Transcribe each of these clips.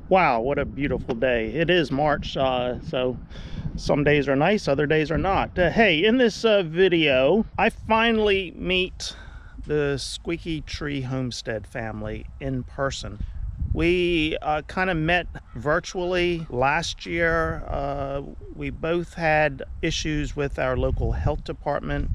Wow, what a beautiful day. It is March, so some days are nice, other days are not. Hey, in this video, I finally meet the Squeaky Tree Homestead family in person. We kind of met virtually last year. We both had issues with our local health department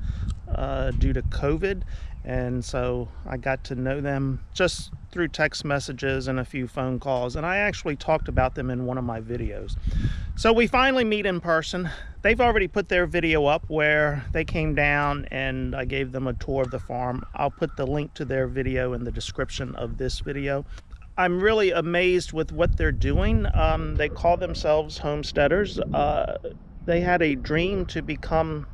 due to COVID, and so I got to know them just through text messages and a few phone calls, and I actually talked about them in one of my videos. So we finally meet in person. They've already put their video up where they came down and I gave them a tour of the farm. I'll put the link to their video in the description of this video. I'm really amazed with what they're doing. They call themselves homesteaders. They had a dream to become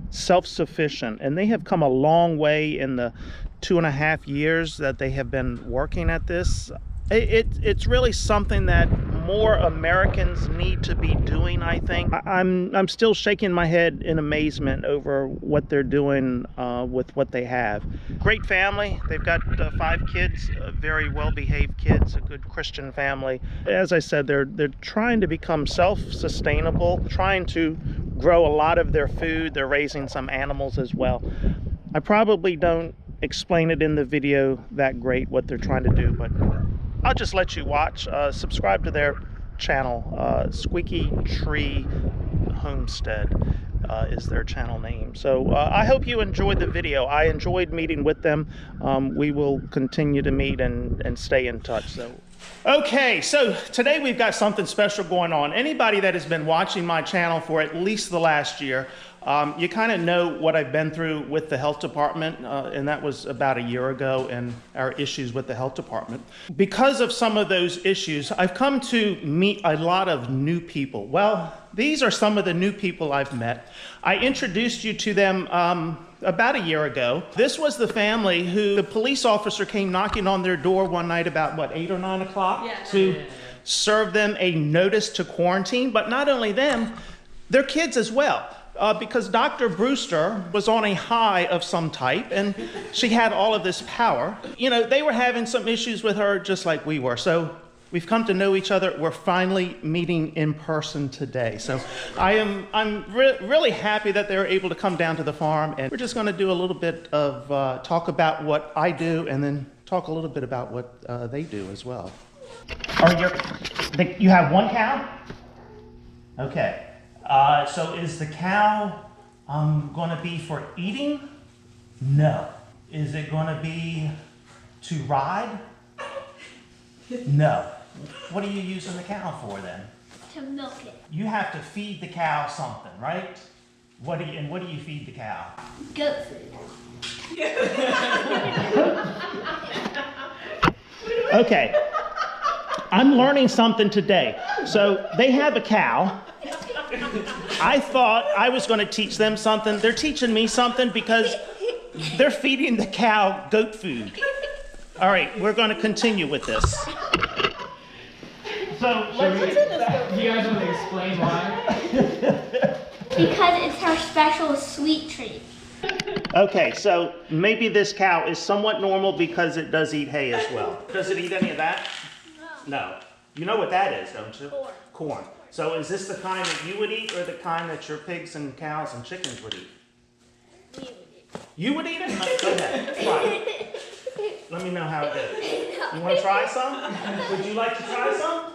self-sufficient, and they have come a long way in the 2.5 years that they have been working at this. It's really something that more Americans need to be doing, I think. I'm still shaking my head in amazement over what they're doing with what they have. Great family. They've got 5 kids, very well-behaved kids, a good Christian family. As I said, they're trying to become self-sustainable, trying to grow a lot of their food. They're raising some animals as well. I probably don't explain it in the video that great what they're trying to do, but I'll just let you watch. Subscribe to their channel. Squeaky Tree Homestead is their channel name. So I hope you enjoyed the video. I enjoyed meeting with them. We will continue to meet and stay in touch. So. Okay, so today we've got something special going on. Anybody that has been watching my channel for at least the last year, you kind of know what I've been through with the health department, and that was about a year ago, and our issues with the health department. Because of some of those issues, I've come to meet a lot of new people. Well, these are some of the new people I've met. I introduced you to them about a year ago. This was the family who the police officer came knocking on their door one night about, what, 8 or 9 o'clock? Yeah. To serve them a notice to quarantine, but not only them, their kids as well. Because Dr. Brewster was on a high of some type, and she had all of this power. You know, they were having some issues with her just like we were. So we've come to know each other. We're finally meeting in person today. So I'm really happy that they were able to come down to the farm, and we're just going to do a little bit of talk about what I do, and then talk a little bit about what they do as well. You have one cow? Okay. So is the cow going to be for eating? No. Is it going to be to ride? No. What are you using the cow for then? To milk it. You have to feed the cow something, right? What do you feed the cow? Goat food. Okay. I'm learning something today. So they have a cow. I thought I was going to teach them something. They're teaching me something because they're feeding the cow goat food. All right, we're going to continue with this. So, do you guys want to explain why? Because it's her special sweet treat. Okay, so maybe this cow is somewhat normal because it does eat hay as well. Does it eat any of that? No. No. You know what that is, don't you? Corn. Corn. So is this the kind that you would eat, or the kind that your pigs and cows and chickens would eat? We would eat. You would eat it? Go ahead, try it. Let me know how it goes. You want to try some? Would you like to try some?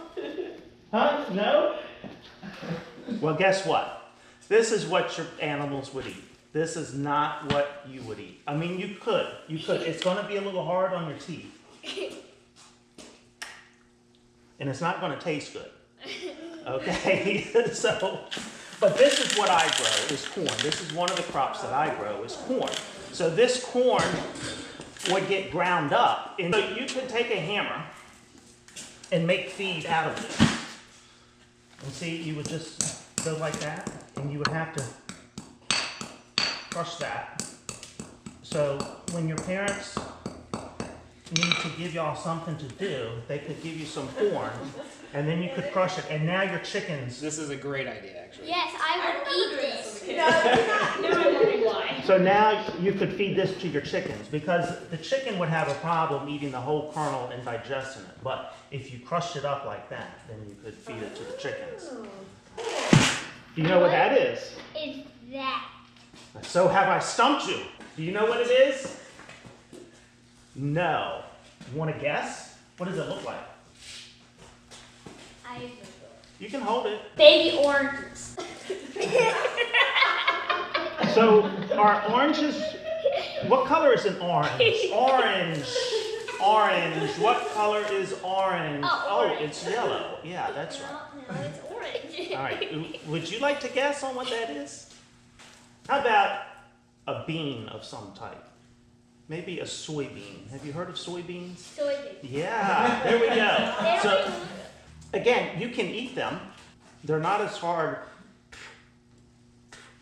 Huh? No? Well, guess what? This is what your animals would eat. This is not what you would eat. I mean, you could. It's going to be a little hard on your teeth. And it's not going to taste good. Okay, but this is what I grow, is corn. This is one of the crops that I grow, is corn. So this corn would get ground up, and so you could take a hammer and make feed out of this. And see, you would just go like that, and you would have to crush that. So when your parents need to give y'all something to do, they could give you some corn, and then you could crush it, and now your chickens. This is a great idea, actually. Yes, I would eat this. No, I'm wondering why. So now you could feed this to your chickens because the chicken would have a problem eating the whole kernel and digesting it. But if you crushed it up like that, then you could feed it to the chickens. Do you know what that is? It's that. So have I stumped you? Do you know what it is? No. You want to guess? What does it look like? I know. You can hold it. Baby oranges. So are oranges, what color is an orange? Orange. Orange. What color is orange? Oh, orange. It's yellow. Yeah, that's right. No, it's orange. All right. Would you like to guess on what that is? How about a bean of some type? Maybe a soybean. Have you heard of soybeans? Soybean. Yeah, there we go. So, again, you can eat them. They're not as hard.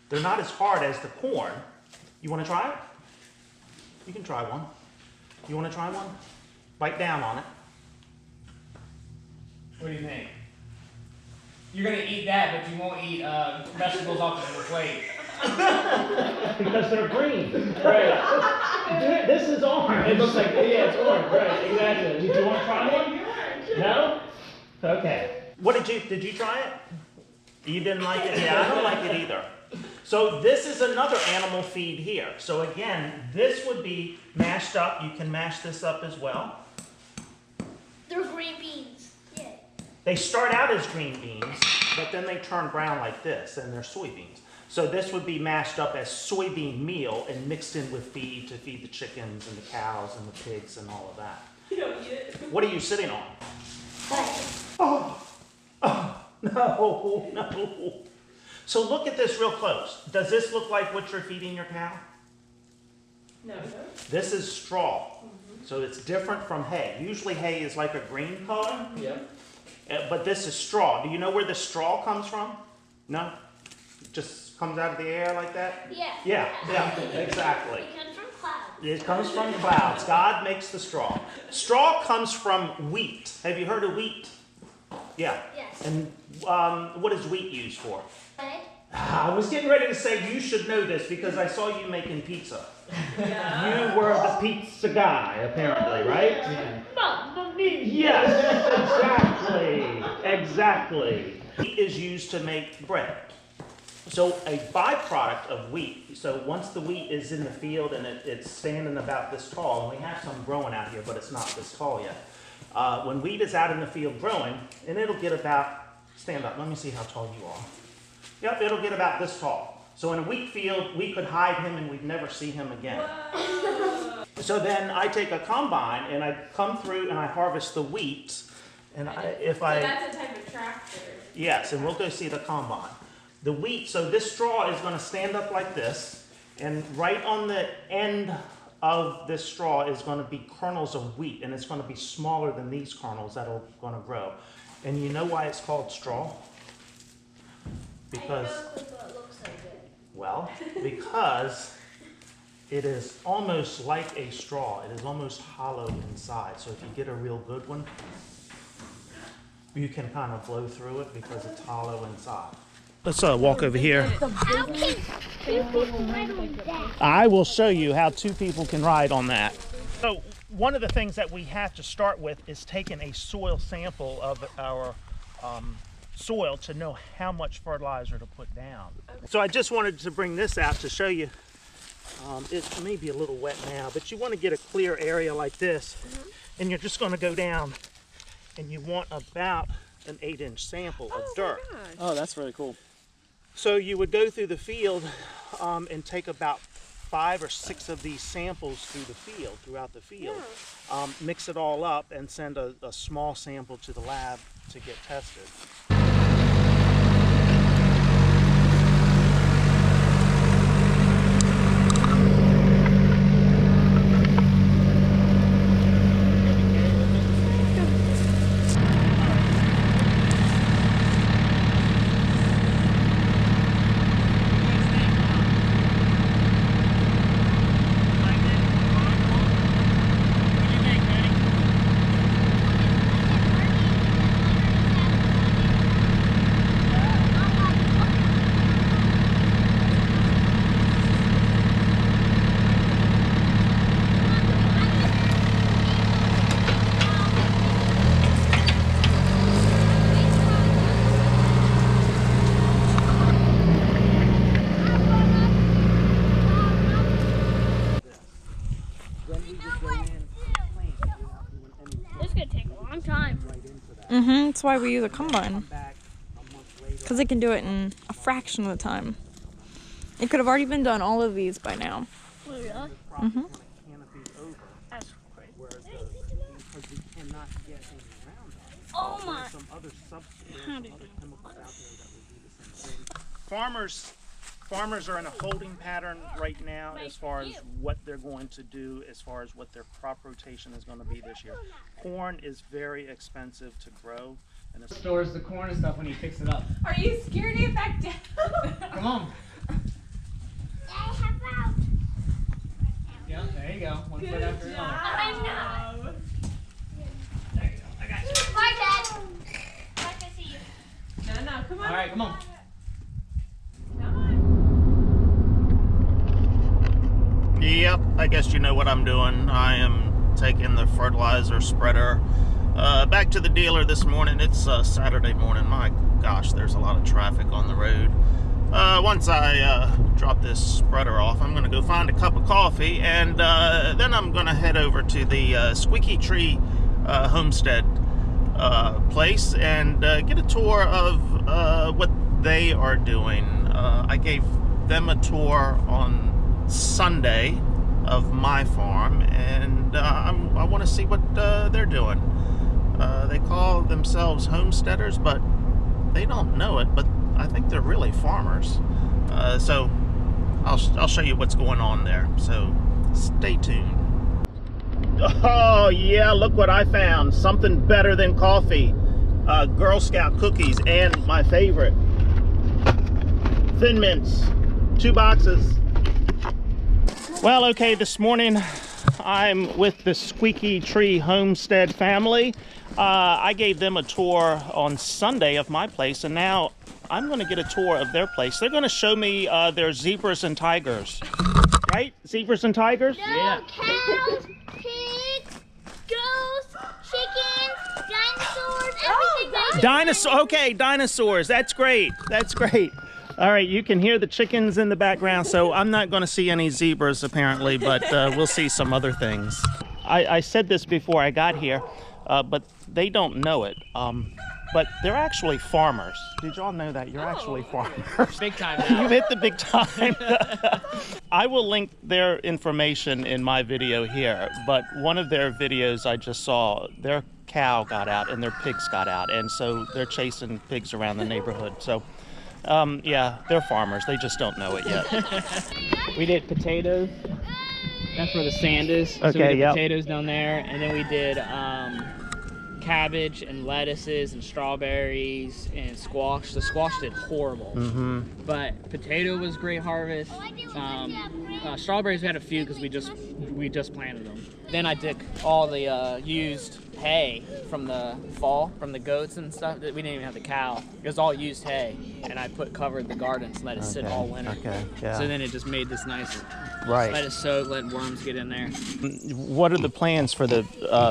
They're not as hard as the corn. You want to try it? You can try one. You want to try one? Bite down on it. What do you think? You're gonna eat that, but you won't eat vegetables off of your plate. Because they're green. Right. This is orange. It looks like, yeah, it's orange. Right, exactly. Did you want to try one? No? Okay. Did you try it? You didn't like it? Yeah, I don't like it either. So this is another animal feed here. So again, this would be mashed up. You can mash this up as well. They're green beans. Yeah. They start out as green beans, but then they turn brown like this, and they're soybeans. So this would be mashed up as soybean meal and mixed in with feed to feed the chickens and the cows and the pigs and all of that. You don't eat it. What are you sitting on? But Oh, no, no. So look at this real close. Does this look like what you're feeding your cow? No. This is straw. So it's different from hay. Usually hay is like a green color, Yep. but this is straw. Do you know where the straw comes from? No? It just comes out of the air like that? yeah. Yeah, exactly. It comes from clouds. It comes from clouds. God makes the straw. Straw comes from wheat. Have you heard of wheat? Yeah. Yes. And what is wheat used for? Bread. I was getting ready to say you should know this because I saw you making pizza. Yeah. You were the pizza guy, apparently, right? Yeah. Mamma mia. Yes, exactly. Wheat is used to make bread. So a byproduct of wheat, so once the wheat is in the field and it's standing about this tall, and we have some growing out here, but it's not this tall yet. When wheat is out in the field growing, and it'll get about, stand up, let me see how tall you are. Yep, it'll get about this tall. So in a wheat field, we could hide him and we'd never see him again. So then I take a combine and I come through and I harvest the wheat. And So that's a type of tractor. yes, and we'll go see the combine. The wheat, so this straw is going to stand up like this, and right on the end of this straw is going to be kernels of wheat, and it's going to be smaller than these kernels that are going to grow. And you know why it's called straw? Because, I know because it looks so good. well, because it is almost like a straw. It is almost hollow inside. So if you get a real good one, you can kind of blow through it because it's hollow inside. Let's walk over here. How can two people ride on that? I will show you how two people can ride on that. So one of the things that we have to start with is taking a soil sample of our soil to know how much fertilizer to put down. So I just wanted to bring this out to show you. It may be a little wet now, but you want to get a clear area like this, and you're just going to go down, and you want about an 8-inch sample of dirt. Oh, that's really cool. So you would go through the field and take about 5 or 6 of these samples throughout the field, mix it all up and send a small sample to the lab to get tested. That's why we use a combine. Because they can do it in a fraction of the time. It could have already been done, all of these, by now. Oh, really? Mm-hmm. That's crazy. Because we cannot get any around us. Oh my. Some other substances, some other chemicals out there that will do the same thing. Farmers are in a holding pattern right now as far as what they're going to do, as far as what their crop rotation is going to be this year. Corn is very expensive to grow. And it's Stores the corn and stuff when he picks it up. Are you scared to get back down? Come on. I have out. Yeah, there you go. One foot after another. I'm not. There you go. I got you. Bye, Dad. Nice to see you. No, come on. All right, come on. Come on. Yep, I guess you know what I'm doing. I am taking the fertilizer spreader back to the dealer this morning. It's Saturday morning. My gosh, there's a lot of traffic on the road. Once I drop this spreader off, I'm going to go find a cup of coffee, and then I'm going to head over to the Squeaky Tree Homestead place and get a tour of what they are doing. I gave them a tour on Sunday of my farm, and I want to see what they're doing. They call themselves homesteaders, but they don't know it, but I think they're really farmers. So I'll show you what's going on there, so stay tuned. Oh yeah, look what I found. Something better than coffee. Girl Scout cookies, and my favorite, Thin Mints. 2 boxes. Well, okay, this morning I'm with the Squeaky Tree Homestead family. I gave them a tour on Sunday of my place, and now I'm going to get a tour of their place. They're going to show me their zebras and tigers. Right? Zebras and tigers? No, Yeah. cows, pigs, goats, chickens, dinosaurs, everything. Okay, dinosaurs. That's great. That's great. All right, you can hear the chickens in the background, so I'm not going to see any zebras apparently, but we'll see some other things. I said this before I got here, but they don't know it. But they're actually farmers. Did y'all know that? You're actually farmers. Big time now. You've hit the big time. I will link their information in my video here, but one of their videos I just saw, their cow got out and their pigs got out, and so they're chasing pigs around the neighborhood. So, yeah, they're farmers. They just don't know it yet. We did potatoes. That's where the sand is. So Okay, we did yep. potatoes down there, and then we did cabbage and lettuces and strawberries and squash. The squash did horrible, but potato was great harvest. Strawberries we had a few because we just planted them. Then I took all the used hay from the fall from the goats and stuff. We didn't even have the cow. It was all used hay, and I covered the gardens and let it sit all winter. Okay, yeah. So then it just made this nice. Right. Let it soak, let worms get in there. What are the plans for the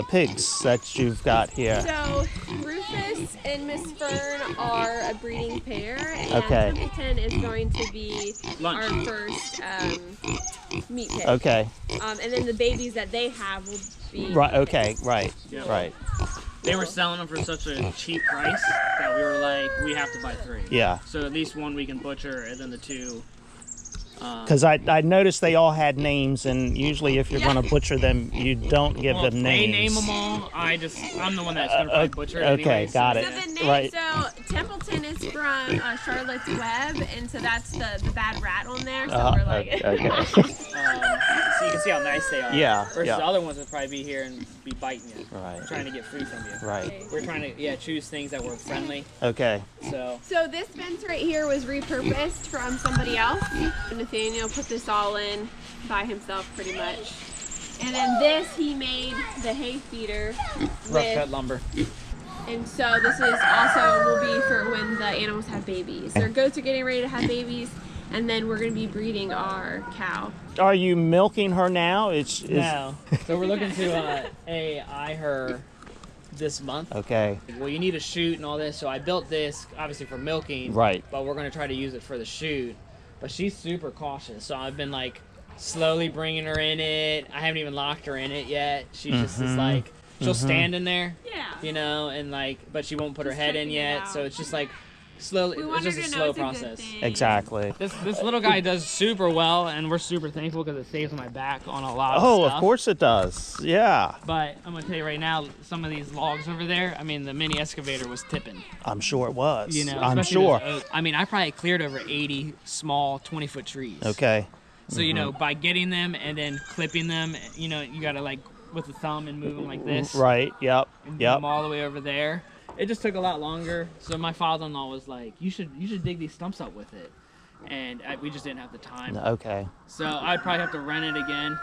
pigs that you've got here? So Rufus and Miss Fern are a breeding pair, and Okay. Templeton is going to be Lunch. our first meat pig. Okay. And then the babies that they have will be Right. Okay. pigs. Right. Yeah. Right. They were selling them for such a cheap price that we were like, we have to buy 3. Yeah. So at least one we can butcher, and then the 2. Because I noticed they all had names, and usually if you're going to butcher them, you don't give Well, them if names. they name them all. I'm the one that's gonna probably butcher it okay, anyway. got So it. the name, Right. so Templeton is from Charlotte's Web, and so that's the bad rat on there. So we're like, okay. So you can see how nice they are. Yeah, Versus yeah. the other ones would probably be here and be biting you, Right. trying to get food from you. Right. We're trying to choose things that were friendly. Okay. So So this fence right here was repurposed from somebody else. Nathaniel put this all in by himself pretty much. And then this he made the hay feeder rough cut with, lumber. and so this is also will be for when the animals have babies. Their goats are getting ready to have babies, and then we're gonna be breeding our cow. Are you milking her now? No. So we're looking to eye her this month. Okay. Well, you need a chute and all this, so I built this obviously for milking. Right. But we're gonna try to use it for the chute. But she's super cautious, so I've been like slowly bringing her in it. I haven't even locked her in it yet. She just is like she'll stand in there, Yeah. you know, and like, but she won't put her Just head in checking it yet. out. So it's just like slowly. We It's want her just a to know slow it's a good process. thing. Exactly. This little guy does super well, and we're super thankful because it saves my back on a lot of Oh, stuff. of course it does. Yeah. But I'm gonna tell you right now, some of these logs over there, I mean, the mini excavator was tipping. I'm sure it was. You know, I'm especially sure. those oak. I mean, I probably cleared over 80 small 20-foot trees. Okay. So, you know, by getting them and then clipping them, you know, you gotta like with the thumb and move them like this. Right. Yep. And move Yep. them all the way over there. It just took a lot longer. So my father-in-law was like, you should dig these stumps up with it. And we just didn't have the time. Okay. So I'd probably have to rent it again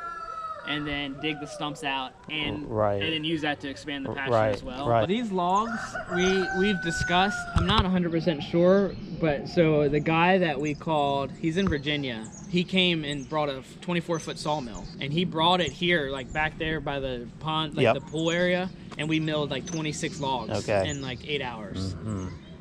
and then dig the stumps out and Right. and then use that to expand the pasture Right, as well. right. But these logs we've discussed, I'm not 100% sure, but so the guy that we called, he's in Virginia. He came and brought a 24-foot sawmill, and he brought it here, like back there by the pond, like Yep. the pool area, and we milled like 26 logs Okay. in like 8 hours.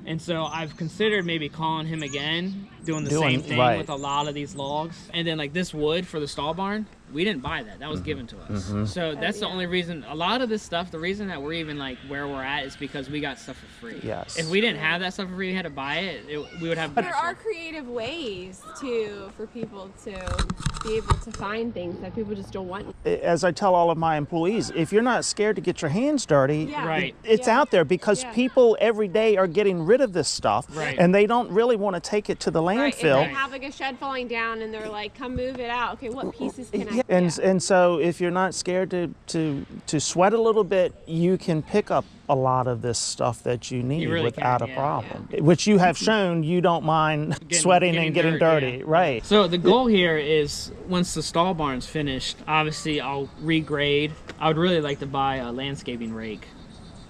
And so I've considered maybe calling him again, doing the same thing right. with a lot of these logs. And then like this wood for the stall barn, we didn't buy that. That was given to us. So that's the only reason, a lot of this stuff, the reason that we're even like where we're at is because we got stuff for free. Yes. If we didn't have that stuff for free, we had to buy it, we would have. There are creative ways for people to be able to find things that people just don't want. As I tell all of my employees, if you're not scared to get your hands dirty, Yeah. Right. it's Yeah. out there because Yeah. people every day are getting rid of this stuff, Right. and they don't really want to take it to the Right, if landfill. they have like a shed falling down and they're like, come move it out. Okay, what pieces can I Yeah, and so if you're not scared to sweat a little bit, you can pick up a lot of this stuff that you need really without can, a yeah. problem. Which you have shown you don't mind sweating and getting dirty, yeah. right? So the goal here is once the stall barn's finished, obviously I'll regrade. I would really like to buy a landscaping rake,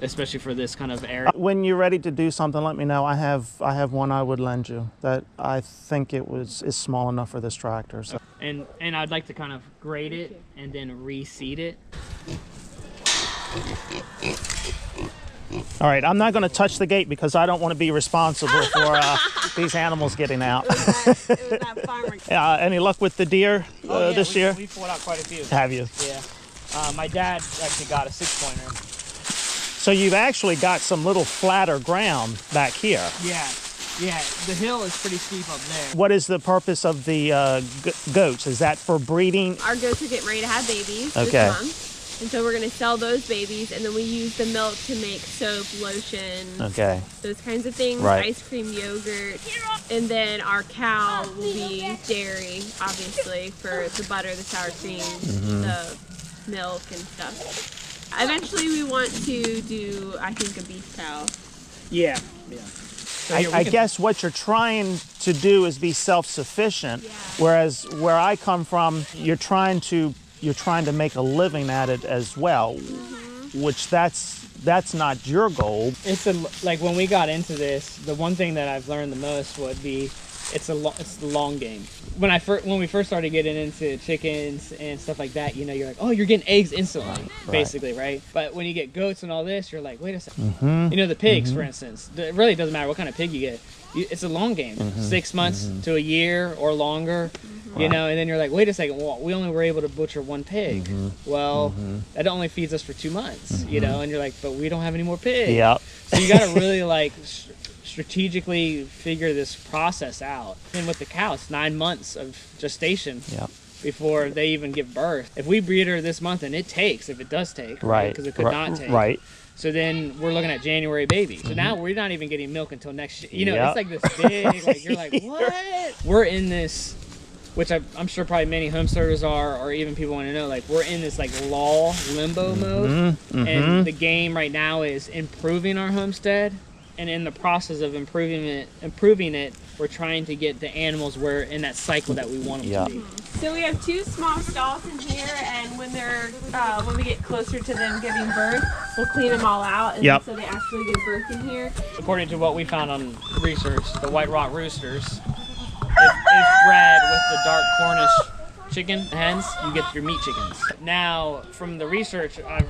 especially for this kind of area. When you're ready to do something, let me know. I have one I would lend you that I think is small enough for this tractor. So. And I'd like to kind of grade it and then reseed it. All right, I'm not going to touch the gate because I don't want to be responsible for these animals getting out. It was that farmer. Any luck with the deer this year? We pulled out quite a few. Have you? Yeah. My dad actually got a 6-pointer. So you've actually got some little flatter ground back here. Yeah. Yeah, the hill is pretty steep up there. What is the purpose of the goats? Is that for breeding? Our goats are getting ready to have babies Okay. this month. And so we're going to sell those babies, and then we use the milk to make soap, lotion, Okay. those kinds of things, Right. ice cream, yogurt. And then our cow will be dairy, obviously, for the butter, the sour cream, the milk and stuff. Eventually we want to do, I think, a beef cow. Yeah. Yeah. So here, we I can- guess what you're trying to do is be self-sufficient, Yeah. whereas where I come from, you're trying to make a living at it as well, which that's not your goal. It's like when we got into this, the one thing that I've learned the most would be it's the long game. When we first started getting into chickens and stuff like that, you know, you're like, oh, you're getting eggs instantly, basically, right? But when you get goats and all this, you're like, wait a second. You know, the pigs, for instance, it really doesn't matter what kind of pig you get. It's a long game, 6 months to a year or longer. You know, and then you're like, wait a second, well, we only were able to butcher one pig. Well, that only feeds us for 2 months, you know, and you're like, but we don't have any more pigs. Yep. So you got to really like strategically figure this process out. And with the cow, it's 9 months of gestation Yep. before they even give birth. If we breed her this month, and it takes, if it does take, right? Because it could not take. Right. So then we're looking at January baby. So now we're not even getting milk until next year. You know, Yep. it's like this big, like you're like, what? We're in this, which I'm sure probably many homesteaders are, or even people want to know, like we're in this like lull, limbo mode. And the game right now is improving our homestead. And in the process of improving it, we're trying to get the animals where in that cycle that we want them to be. So we have 2 small stalls in here, and when we get closer to them giving birth, we'll clean them all out, and so they actually give birth in here. According to what we found on research, the White Rock roosters, if bred with the dark Cornish chicken hens, you get your meat chickens. Now, from the research I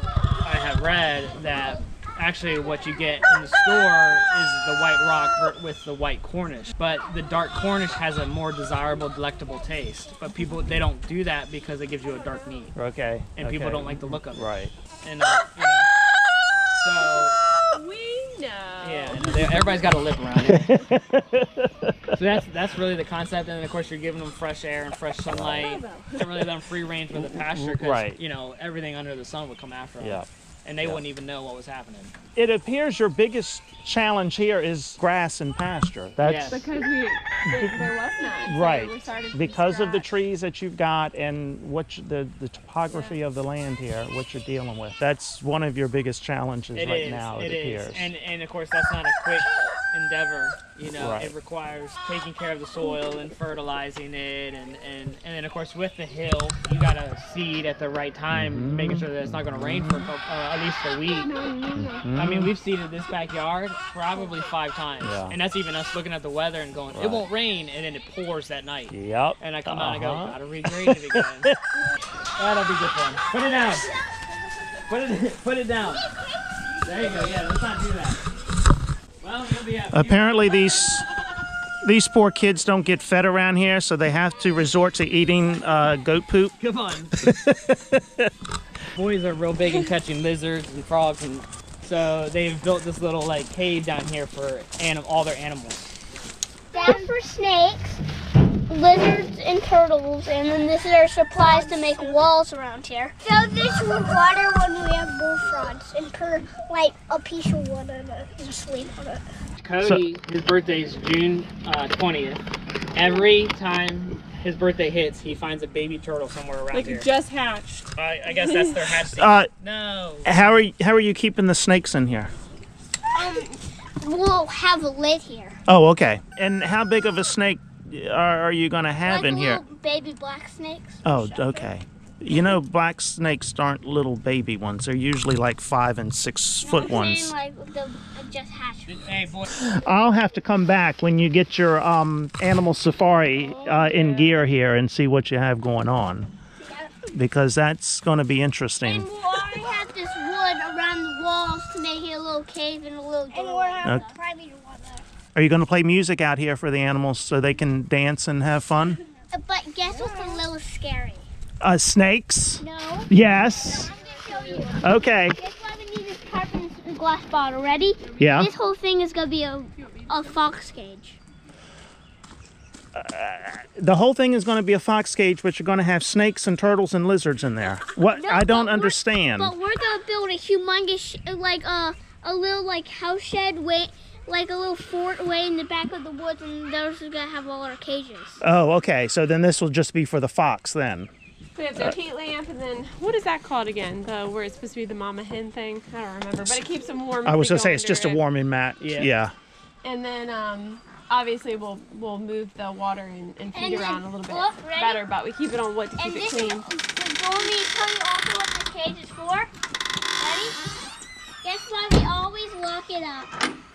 have read that actually what you get in the store is the White Rock with the white Cornish, but the dark Cornish has a more desirable, delectable taste. But they don't do that because it gives you a dark meat, Okay. and people don't like the look of it. Right. And you know, everybody's got to live around here. So that's really the concept, and then of course you're giving them fresh air and fresh sunlight to really let them free range with the pasture, because Right. you know, everything under the sun would come after them. Yeah. And they wouldn't even know what was happening. It appears your biggest challenge here is grass and pasture. That's Yes. Because there was none. So right. we started from Because of the scratch. trees that you've got and the topography of the land here, what you're dealing with. That's one of your biggest challenges It right is, now, it it is. appears. And of course that's not a quick endeavor. You know, Right. it requires taking care of the soil and fertilizing it, and then of course with the hill, you gotta seed at the right time, making sure that it's not gonna rain for at least a week. I mean, we've seeded this backyard probably 5 times, Yeah. and that's even us looking at the weather and going, it won't rain, and then it pours that night. Yep. And I come out and go, gotta regrade it again. That'll be good fun. Put it down. Put it down. There you go. Yeah, let's not do that. Well, you'll be happy. Apparently these poor kids don't get fed around here, so they have to resort to eating goat poop. Come on. Boys are real big in catching lizards and frogs, and so they've built this little like cave down here for all their animals. Down for snakes, lizards, and turtles, and then this is our supplies to make walls around here. Fill this with water when we have bullfrogs, and put like a piece of wood in it and sleep on it. Cody, his birthday is June 20th. Every time his birthday hits, he finds a baby turtle somewhere around Like here. just hatched. I guess that's their hatch season. No. How are you keeping the snakes in here? We'll have a lid here. Oh, okay. And how big of a snake are you going to have Like in here? little baby black snakes. Oh, okay. You know, black snakes aren't little baby ones. They're usually like 5 and 6 foot I'm ones. saying, like the just hatched. Hey, boy. I'll have to come back when you get your animal safari in gear here and see what you have going on, because that's going to be interesting. And we'll have this wood around the walls to make it a little cave and a little door. And we'll have Okay. a private water. Are you going to play music out here for the animals so they can dance and have fun? But guess what's a little scary? Snakes? No. Yes. I'm gonna show you. Okay. Guess why we need this carbon glass bottle? Ready? Yeah. This whole thing is gonna be a fox cage. The whole thing is going to be a fox cage, but you're going to have snakes and turtles and lizards in there. What? No, I don't but understand. But we're gonna build a humongous, like a little like house shed way, like a little fort way in the back of the woods, and those are gonna have all our cages. Oh, okay. So then this will just be for the fox then. We have their heat lamp, and then what is that called again? The where it's supposed to be the mama hen thing? I don't remember, but it keeps them warm. I was going going to say it's just a under it. warming mat. Yeah. And then obviously we'll move the water and feed And then- around a little bit look, ready? better, but we keep it on wood to And keep it this clean. is, do want me to tell you also what this cage is for? Ready? Guess why we always lock it up?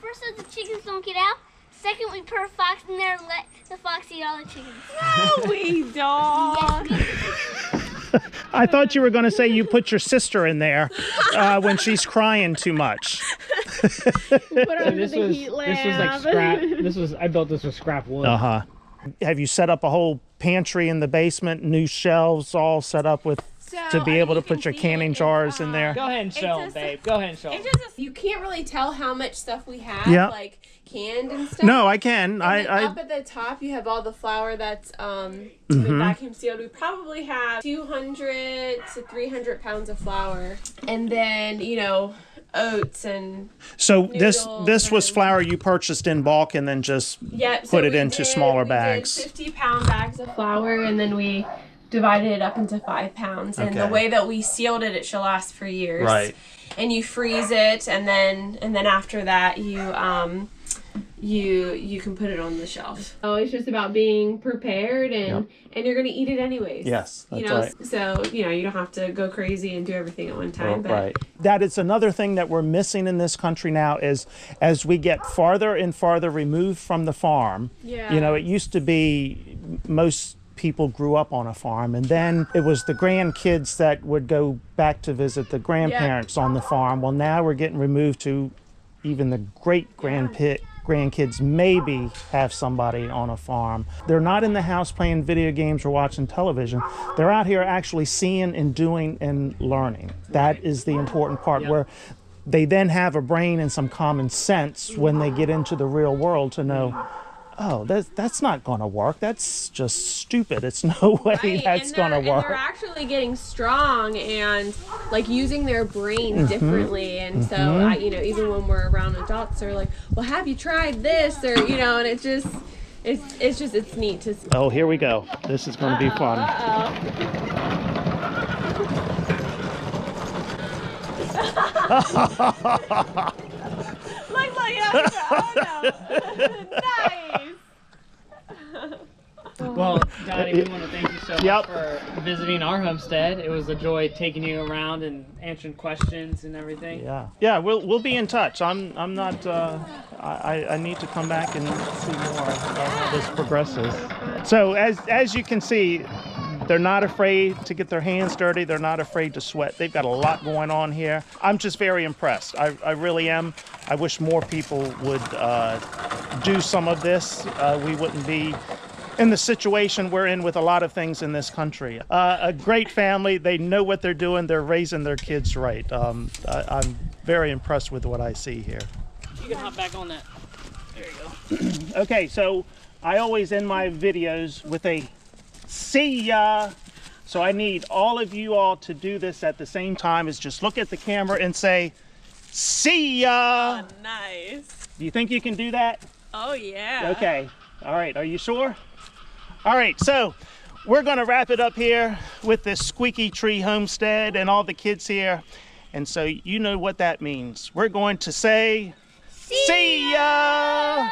First, so the chickens don't get out. Second, we put a fox in there and let the fox eat all the chickens. No, we don't. I thought you were going to say you put your sister in there when she's crying too much. Put her under This the was heat like lamp. scrap. I built this with scrap wood. Uh-huh. Have you set up a whole pantry in the basement, new shelves all set up with to be able to put your canning jars in there? Go ahead and show them, just babe. Go ahead and show them. It's just you can't really tell how much stuff we have, Yeah. like canned and stuff. No, I can. And then I up at the top, you have all the flour that's Mm-hmm. been vacuum sealed. We probably have 200 to 300 pounds of flour, and then oats and so this noodles was and- flour you purchased in bulk and then just put it into smaller bags. 50-pound bags of flour, and then we divided it up into 5 pounds. And the Okay. way that we sealed it, it should last for years. Right. And you freeze it, and then after that you can put it on the shelf. So it's just about being prepared, and you're gonna eat it anyways. Yes, that's right. So you don't have to go crazy and do everything at one time. But Right. That is another thing that we're missing in this country now is as we get farther and farther removed from the farm. Yeah. It used to be most people grew up on a farm, and then it was the grandkids that would go back to visit the grandparents on the farm. Well, now we're getting removed to even the great grandkids maybe have somebody on a farm. They're not in the house playing video games or watching television. They're out here actually seeing and doing and learning. That is the important part, where they then have a brain and some common sense when they get into the real world to know, oh, that's not going to work. That's just stupid. It's no way Right, that's going to And work. they're actually getting strong and like using their brains differently. And so, even when we're around adults, they're like, "Well, have you tried this?" Or and it's neat to. Oh, here we go. This is going to be fun. Looks like nice. Well, Donnie, we want to thank you so much for visiting our homestead. It was a joy taking you around and answering questions and everything. Yeah. We'll be in touch. I'm not. I need to come back and see more about how this progresses. So as you can see, they're not afraid to get their hands dirty. They're not afraid to sweat. They've got a lot going on here. I'm just very impressed. I really am. I wish more people would do some of this. We wouldn't be in the situation we're in with a lot of things in this country. A great family. They know what they're doing. They're raising their kids right. I'm very impressed with what I see here. You can hop back on that. There you go. Okay, so I always end my videos with a see ya. So I need all of you all to do this at the same time. Is just look at the camera and say, see ya. Oh, nice. Do you think you can do that? Oh, yeah. Okay. All right. Are you sure? All right. So we're going to wrap it up here with this Squeaky Tree Homestead and all the kids here. And so you know what that means. We're going to say, see ya.